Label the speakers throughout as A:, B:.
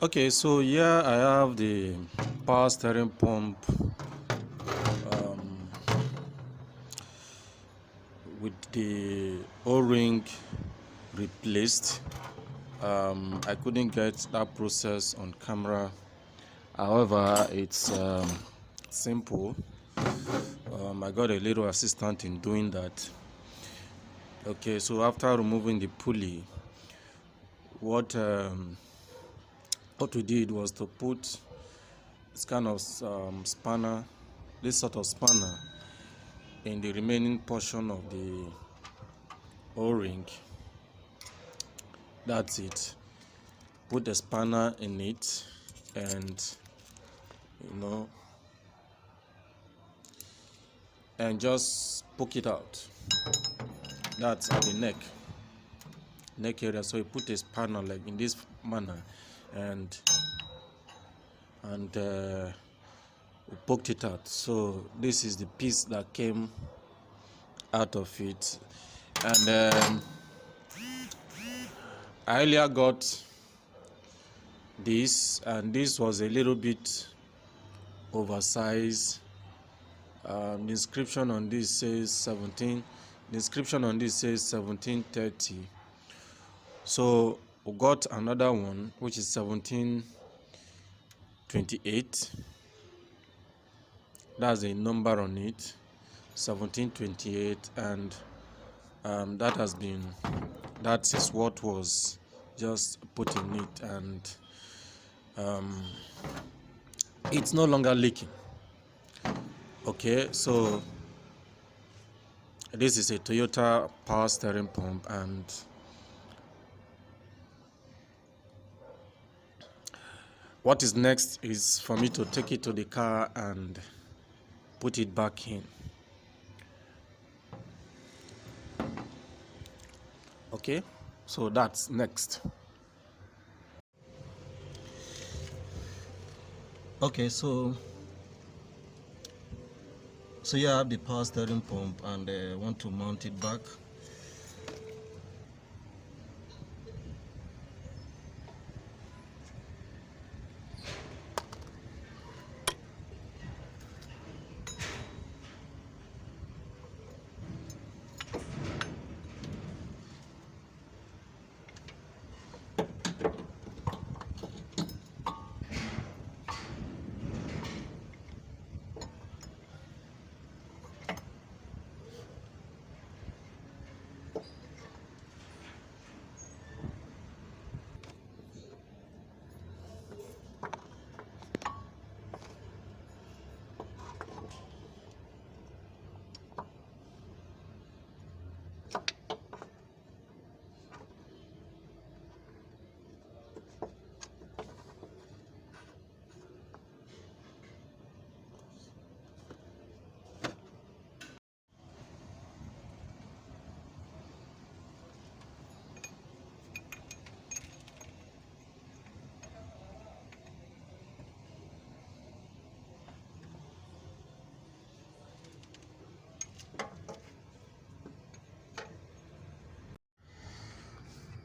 A: Okay, so here I have the power steering pump with the O-ring replaced. I couldn't get that process on camera. However, it's simple. I got a little assistant in doing that. Okay, so after removing the pulley, what we did was to put this kind of spanner, this sort of spanner, in the remaining portion of the O-ring. That's it. Put the spanner in it and and just poke it out. That's at the neck area. So you put a spanner like in this manner and we poked it out. So this is the piece that came out of it. And I earlier got this, and this was a little bit oversized. The inscription on this says 17. The inscription on this says 1730. So we got another one which is 1728. That's a number on it, 1728, and that is what was just put in it, and it's no longer leaking. Okay, so this is a Toyota power steering pump, and what is next is for me to take it to the car and put it back in. Okay, so that's next. Okay, so here I have the power steering pump, and I want to mount it back.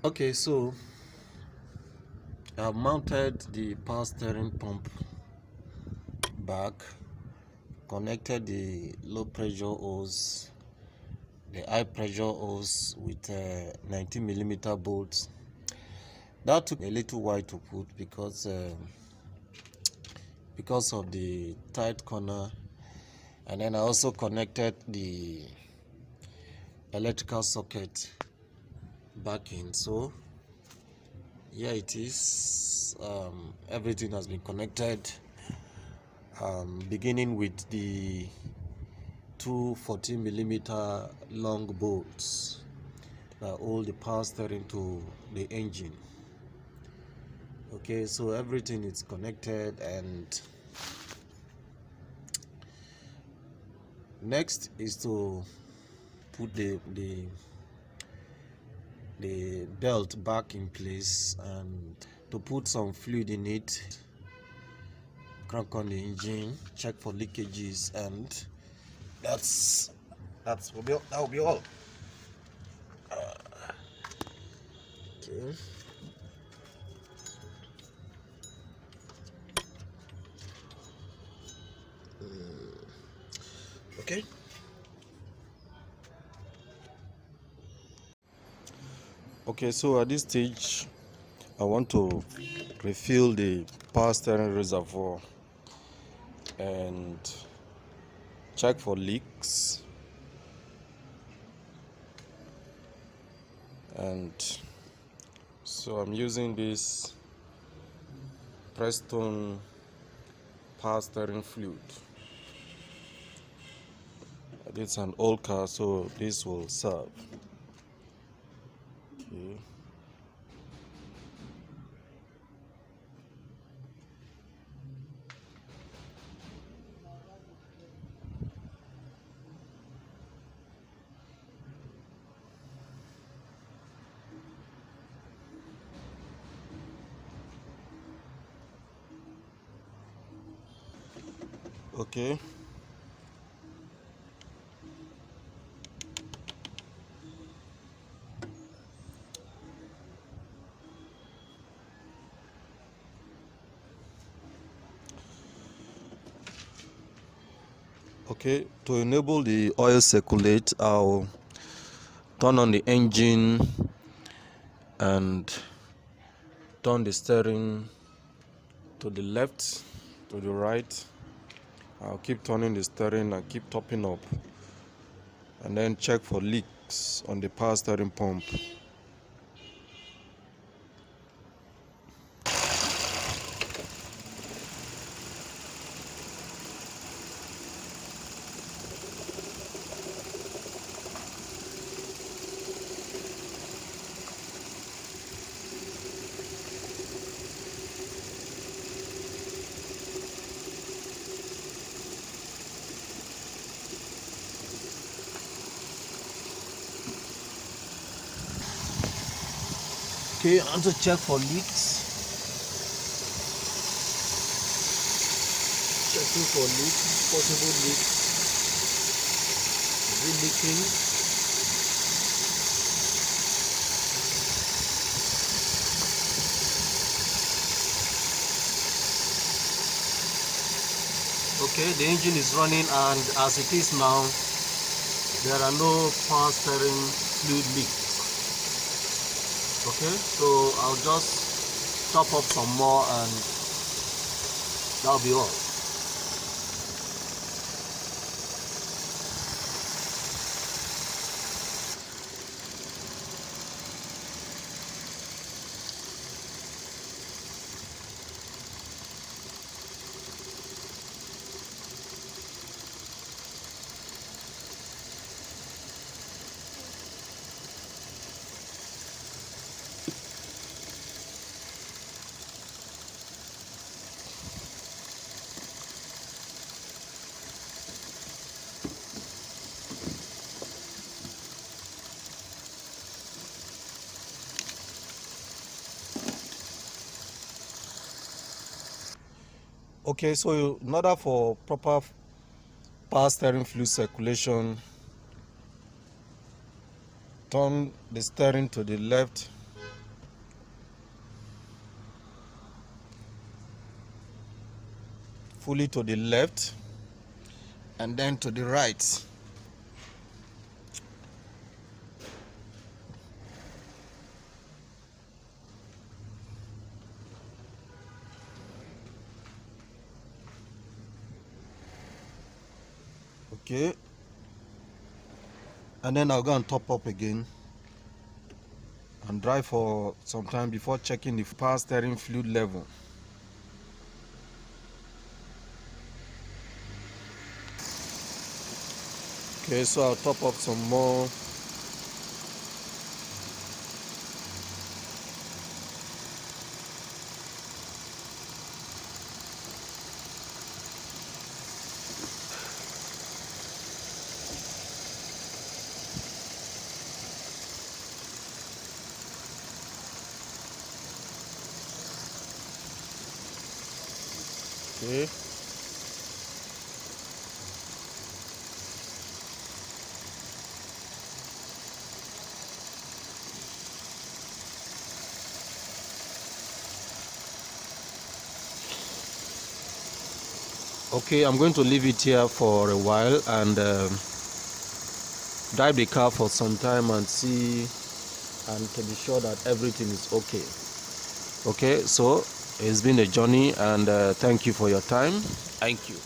A: Okay, so I've mounted the power steering pump back, connected the low pressure hose, the high pressure hose with 19mm bolts. That took a little while to put because of the tight corner, and then I also connected the electrical socket back in. So here it is. Everything has been connected, beginning with the two 14mm long bolts that hold the power steering to the engine. Okay, so everything is connected, and next is to put the belt back in place and to put some fluid in it, crank on the engine, check for leakages, and that will be all. Okay. Okay. Okay, so at this stage I want to refill the power steering reservoir and check for leaks, and so I'm using this Preston power steering fluid. It's an old car, so this will serve. Okay. Okay. Okay, to enable the oil circulate, I'll turn on the engine and turn the steering to the left, to the right. I'll keep turning the steering and keep topping up, and then check for leaks on the power steering pump. Okay, I want to check for leaks. Checking for leaks, possible leaks. Is it leaking? Okay, the engine is running, and as it is now, there are no power steering fluid leaks. Okay, so I'll just top up some more and that'll be all. Okay, so in order for proper power steering fluid circulation, turn the steering to the left, fully to the left, and then to the right. Okay, and then I'll go and top up again and drive for some time before checking the power steering fluid level. Okay, so I'll top up some more. Okay. Okay, I'm going to leave it here for a while and drive the car for some time and see, and to be sure that everything is okay. Okay, so it's been a journey, and thank you for your time. Thank you.